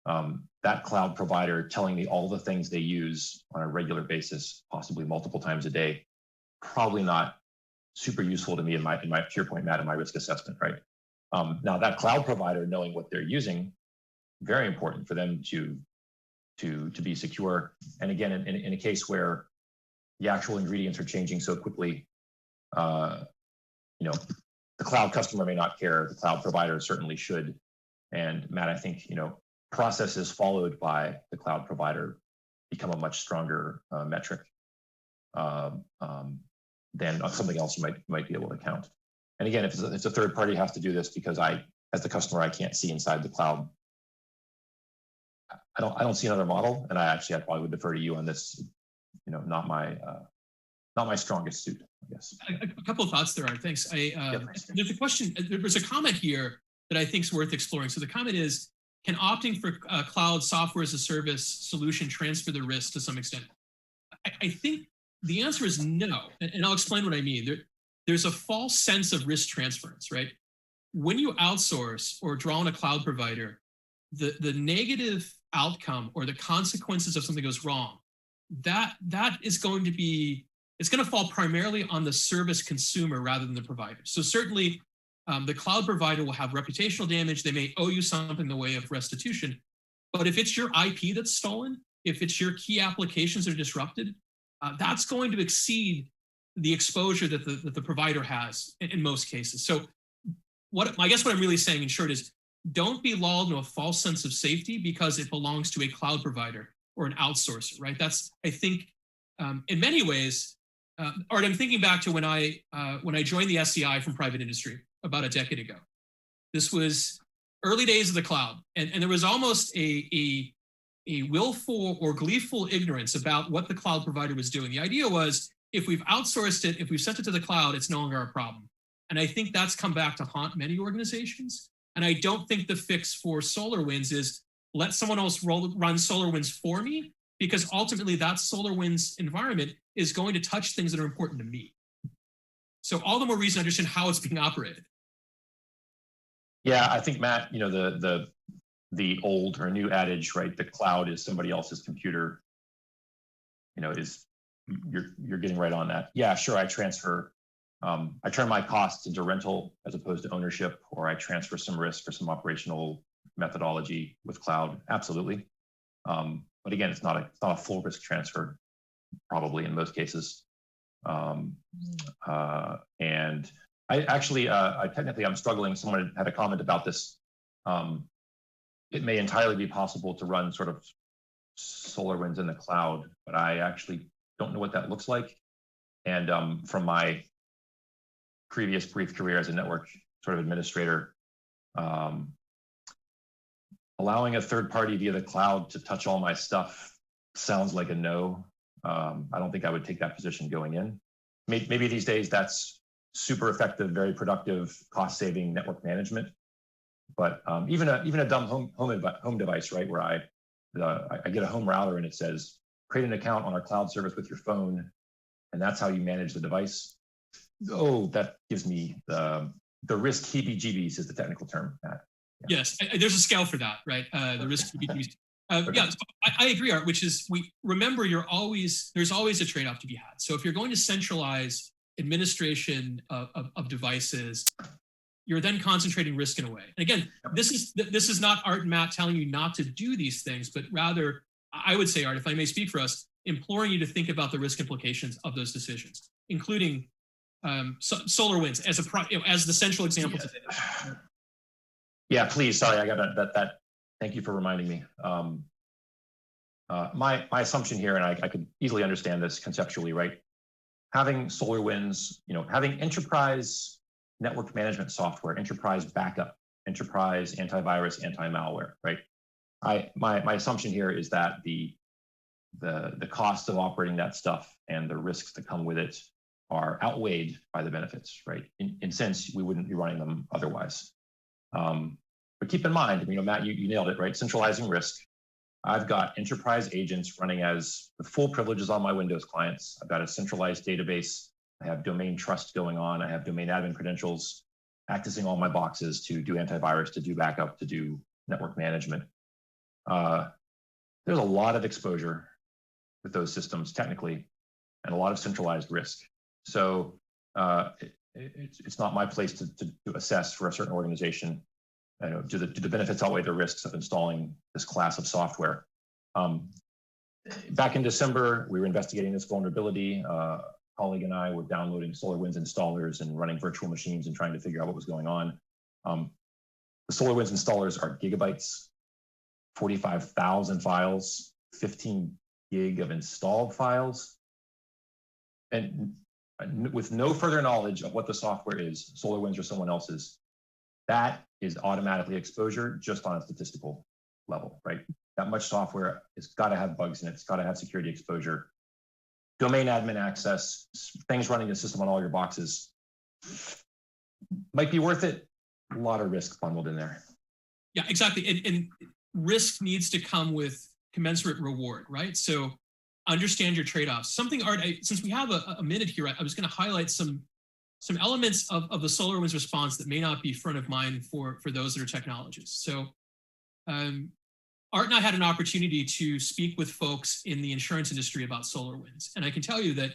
that cloud provider telling me all the things they use on a regular basis, possibly multiple times a day, probably not super useful to me in my to your point, Matt, in my risk assessment, right? Now that cloud provider knowing what they're using, very important for them to be secure. And again, in a case where the actual ingredients are changing so quickly, you know, the cloud customer may not care. The cloud provider certainly should. And Matt, I think, you know, processes followed by the cloud provider become a much stronger metric than something else you might be able to count. And again, if it's a third party has to do this because as the customer, I can't see inside the cloud. I don't see another model, and I probably would defer to you on this. You know, not my strongest suit, I guess. A couple of thoughts there, Art. Thanks. There's a question. There's a comment here that I think is worth exploring. So the comment is, can opting for cloud software as a service solution transfer the risk to some extent? I think the answer is no, and I'll explain what I mean. There's a false sense of risk transference, right? When you outsource or draw on a cloud provider, the negative outcome or the consequences of something goes wrong, that is going to be, it's going to fall primarily on the service consumer rather than the provider. So certainly the cloud provider will have reputational damage. They may owe you something in the way of restitution. But if it's your IP that's stolen, if it's your key applications that are disrupted, that's going to exceed the exposure that the provider has in most cases. So I guess what I'm really saying in short is, don't be lulled into a false sense of safety because it belongs to a cloud provider or an outsourcer, right? That's, I think, in many ways, Art, I'm thinking back to when I joined the SCI from private industry about a decade ago. This was early days of the cloud, and there was almost a willful or gleeful ignorance about what the cloud provider was doing. The idea was, if we've outsourced it, if we've sent it to the cloud, it's no longer our problem. And I think that's come back to haunt many organizations. And I don't think the fix for SolarWinds is let someone else run SolarWinds for me, because ultimately that SolarWinds environment is going to touch things that are important to me. So all the more reason to understand how it's being operated. Yeah, I think Matt, the old or new adage, right? The cloud is somebody else's computer. Is you're getting right on that. Yeah, sure. I transfer. I turn my costs into rental as opposed to ownership, or I transfer some risk for some operational methodology with cloud. Absolutely. But again, it's not a full risk transfer, probably in most cases. And I actually, technically, I'm struggling. Someone had a comment about this. It may entirely be possible to run sort of SolarWinds in the cloud, but I actually don't know what that looks like. And from my previous brief career as a network sort of administrator, allowing a third party via the cloud to touch all my stuff sounds like a no. I don't think I would take that position going in. Maybe these days that's super effective, very productive, cost-saving network management. But even a dumb home device, right, where I get a home router and it says create an account on our cloud service with your phone, and that's how you manage the device. Oh, that gives me the risk heebie-jeebies is the technical term, Matt. Yeah. Yes, there's a scale for that, right? The risk heebie-jeebies. Okay. Yeah, so I agree, Art, which is remember there's always a trade-off to be had. So if you're going to centralize administration of devices, you're then concentrating risk in a way. And again, this is not Art and Matt telling you not to do these things, but rather, I would say, Art, if I may speak for us, imploring you to think about the risk implications of those decisions, including SolarWinds as the central example today. Yeah, please. Sorry, I got that. Thank you for reminding me. My assumption here, and I could easily understand this conceptually, right? Having SolarWinds, having enterprise network management software, enterprise backup, enterprise antivirus, anti-malware, right? My assumption here is that the cost of operating that stuff and the risks that come with it are outweighed by the benefits, right? In sense, we wouldn't be running them otherwise. But keep in mind, Matt, you nailed it, right? Centralizing risk. I've got enterprise agents running with full privileges on my Windows clients. I've got a centralized database. I have domain trust going on. I have domain admin credentials, accessing all my boxes to do antivirus, to do backup, to do network management. There's a lot of exposure with those systems technically, and a lot of centralized risk. So it's not my place to assess for a certain organization, do the benefits outweigh the risks of installing this class of software. Back in December, we were investigating this vulnerability. A colleague and I were downloading SolarWinds installers and running virtual machines and trying to figure out what was going on. The SolarWinds installers are gigabytes, 45,000 files, 15 gig of installed files. And with no further knowledge of what the software is, SolarWinds or someone else's, that is automatically exposure just on a statistical level, right? That much software, it's got to have bugs in it. It's got to have security exposure. Domain admin access, things running the system on all your boxes. Might be worth it. A lot of risk bundled in there. Yeah, exactly. And risk needs to come with commensurate reward, right? So understand your trade-offs. Something, Art, since we have a minute here, I was going to highlight some elements of the SolarWinds response that may not be front of mind for those that are technologists. So Art and I had an opportunity to speak with folks in the insurance industry about SolarWinds. And I can tell you that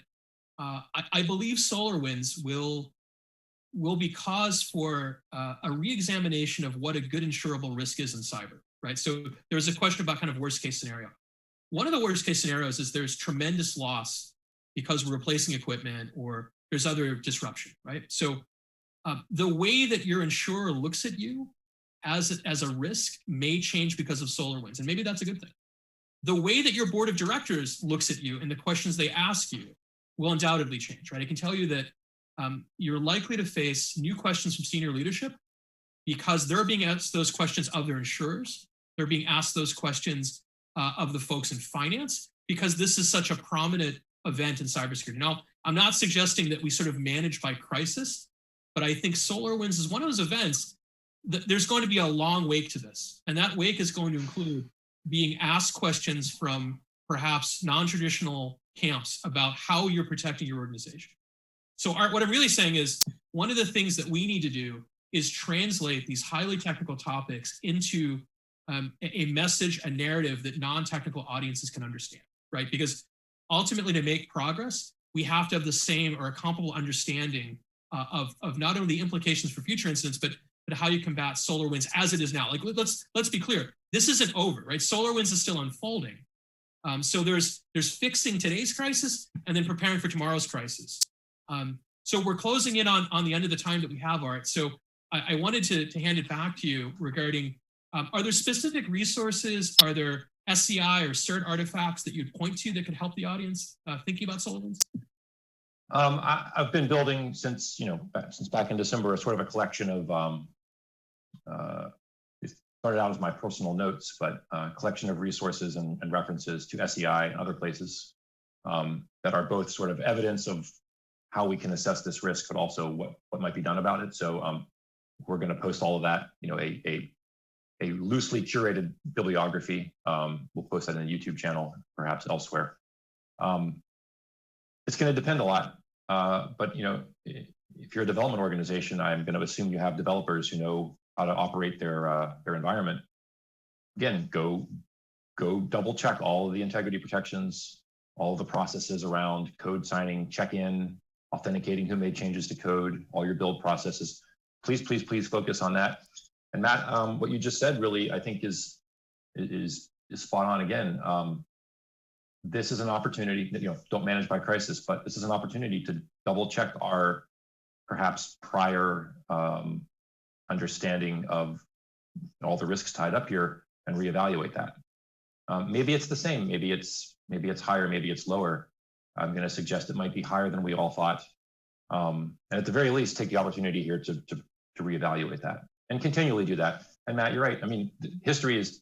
I believe SolarWinds will be cause for a re-examination of what a good insurable risk is in cyber, right? So there's a question about kind of worst case scenario. One of the worst case scenarios is there's tremendous loss because we're replacing equipment or there's other disruption, right? So the way that your insurer looks at you as a risk may change because of SolarWinds, and maybe that's a good thing. The way that your board of directors looks at you and the questions they ask you will undoubtedly change, right? I can tell you that you're likely to face new questions from senior leadership because they're being asked those questions of their insurers. They're being asked those questions of the folks in finance because this is such a prominent event in cybersecurity. Now, I'm not suggesting that we sort of manage by crisis, but I think SolarWinds is one of those events that there's going to be a long wake to this. And that wake is going to include being asked questions from perhaps non-traditional camps about how you're protecting your organization. So Art, what I'm really saying is one of the things that we need to do is translate these highly technical topics into a message, a narrative that non-technical audiences can understand, right? Because ultimately, to make progress, we have to have the same or a comparable understanding of not only the implications for future incidents, but how you combat SolarWinds as it is now. Like, let's be clear, this isn't over, right? SolarWinds is still unfolding. So there's fixing today's crisis and then preparing for tomorrow's crisis. So we're closing in on the end of the time that we have, Art. So I wanted to hand it back to you regarding, are there specific resources? Are there SCI or CERT artifacts that you'd point to that could help the audience thinking about SolarWinds? I've been building since back in December, a sort of a collection of it started out as my personal notes, but a collection of resources and references to SEI and other places that are both sort of evidence of how we can assess this risk, but also what might be done about it. So we're going to post all of that, a loosely curated bibliography. We'll post that in the YouTube channel, perhaps elsewhere. It's going to depend a lot, but if you're a development organization, I'm going to assume you have developers who know how to operate their environment. Again, go double check all of the integrity protections, all of the processes around code signing, check-in, authenticating who made changes to code, all your build processes. Please focus on that. And Matt, what you just said really, I think is spot on again. This is an opportunity that, don't manage by crisis, but this is an opportunity to double check our perhaps prior understanding of all the risks tied up here and reevaluate that. Maybe it's the same, maybe it's higher, maybe it's lower. I'm going to suggest it might be higher than we all thought. And at the very least, take the opportunity here to reevaluate that and continually do that. And Matt, you're right. I mean, history is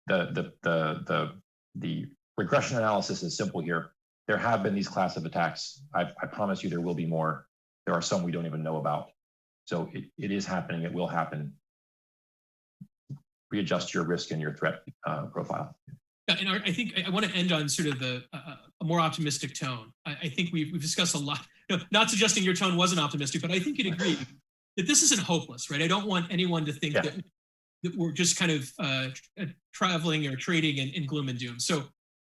the regression analysis is simple here. There have been these class of attacks. I promise you there will be more. There are some we don't even know about. So it is happening. It will happen. Readjust your risk and your threat profile. Yeah, and I think I want to end on sort of a more optimistic tone. I think we've discussed a lot, not suggesting your tone wasn't optimistic, but I think you'd agree that this isn't hopeless, right? I don't want anyone to think that we're just kind of traveling or trading in gloom and doom. So,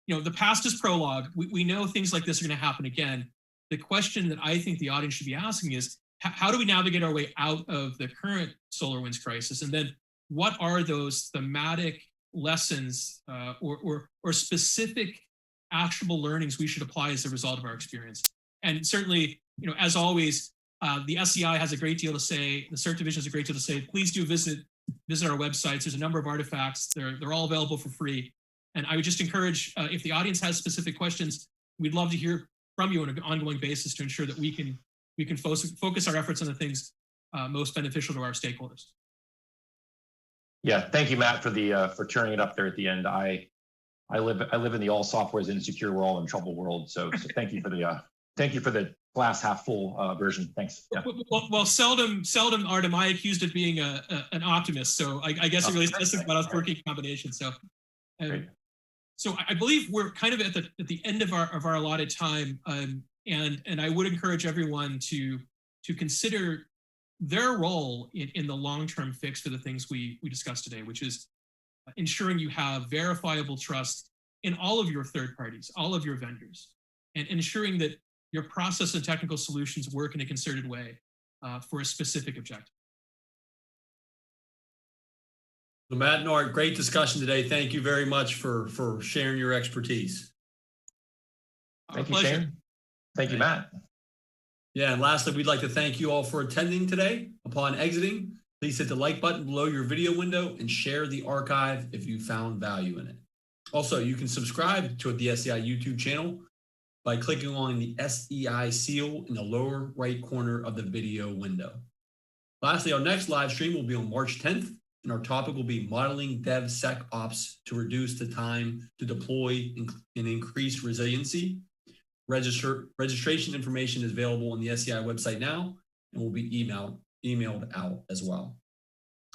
the past is prologue. We know things like this are going to happen again. The question that I think the audience should be asking is, how do we navigate our way out of the current SolarWinds crisis? And then what are those thematic lessons or specific actionable learnings we should apply as a result of our experience? And certainly, as always, the SEI has a great deal to say. The CERT division has a great deal to say. Please do visit our websites. There's a number of artifacts. They're all available for free. And I would just encourage, if the audience has specific questions, we'd love to hear from you on an ongoing basis to ensure that we can focus our efforts on the things most beneficial to our stakeholders. Yeah, thank you, Matt, for turning it up there at the end. I live in the all software is insecure, we're all in trouble world. So thank you for the glass half full version. Thanks. Yeah. Well, seldom am I accused of being an optimist. So I guess it really says something about us working combination. So. So I believe we're kind of at the end of our allotted time, and I would encourage everyone to consider their role in the long-term fix for the things we discussed today, which is ensuring you have verifiable trust in all of your third parties, all of your vendors, and ensuring that your process and technical solutions work in a concerted way for a specific objective. So Matt and Art, great discussion today. Thank you very much for sharing your expertise. Thank you, Shane. Thank you, Matt. Yeah, and lastly, we'd like to thank you all for attending today. Upon exiting, please hit the like button below your video window and share the archive if you found value in it. Also, you can subscribe to the SEI YouTube channel by clicking on the SEI seal in the lower right corner of the video window. Lastly, our next live stream will be on March 10th. And our topic will be modeling DevSecOps to reduce the time to deploy and increase resiliency. Registration information is available on the SEI website now and will be emailed out as well.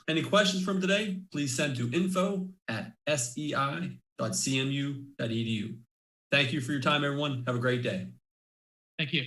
Any questions from today, please send to info@sei.cmu.edu. Thank you for your time, everyone. Have a great day. Thank you.